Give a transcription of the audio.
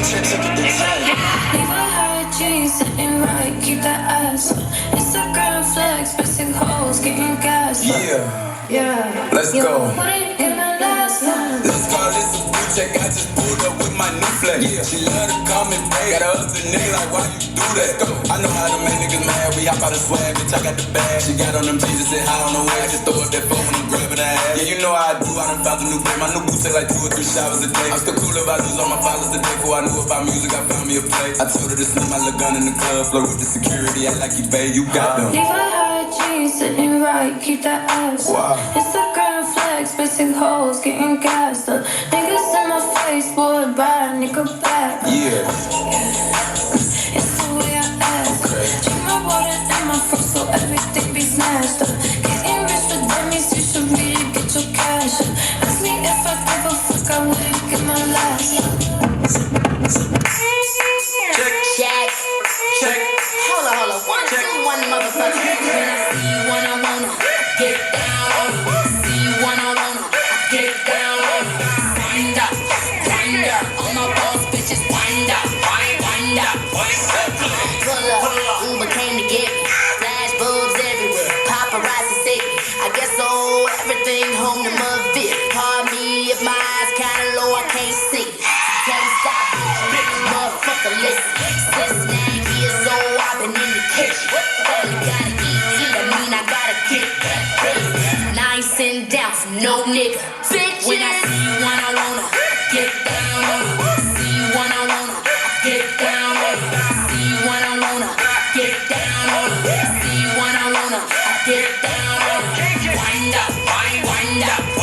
Leave a high G sitting right, keep that ass up. Instagram flex, basic hoes, getting gas up. Yeah, let's go. Put it in my last one. Let's call this a blue check. I just pulled up with my new flex. Yeah, she love to come and pay. Got a husband nigga like, why you do that? Go. I know how to make niggas mad. We hop out of swag, bitch. I got the bag. She got on them Jesus and high on the way. I just throw up that phone when I'm grabbing her ass. Yeah, you know how I do. I done found a new play. My new boots take like 2 or 3 showers a day. I'm still cool if I lose all my followers today. Before I knew about music, I found me a play. I told her to send my little gun in the club. Flirt with the security. I like you, babe. You got them. Leave a high G sitting right, keep that ass up. Wow. Instagram flex, basic hoes, getting gassed up. Niggas in my face, boy, buy a nigga back. Yeah. It's the way I act. Drink my water in my fruit so everything be snatched up. Getting rich for dummies, you should really get your cash up. Ask me if I give a fuck, I wouldn't get my last up. Check. Hold on. 1, 2, 1, motherfucker. When I see you, I wanna get down on it. See you, I wanna get down on it. Wind up. All my boss bitches, wind up. Pull up. Uber came to get me. Flash bulbs everywhere. Paparazzi say me. I guess everything home to Mother. Pardon me if my eyes kinda low, I can't see. Tell me stop, motherfucker, listen. Since 9 years old, I've been in the kitchen. Only gotta eat, that mean I gotta get that business. And I ain't sitting down for no nigga. Bitch, when I see you, I wanna get down on it. See you, I wanna get down on it. See you, I wanna get down on it. See you, I wanna get down on it. Wind up.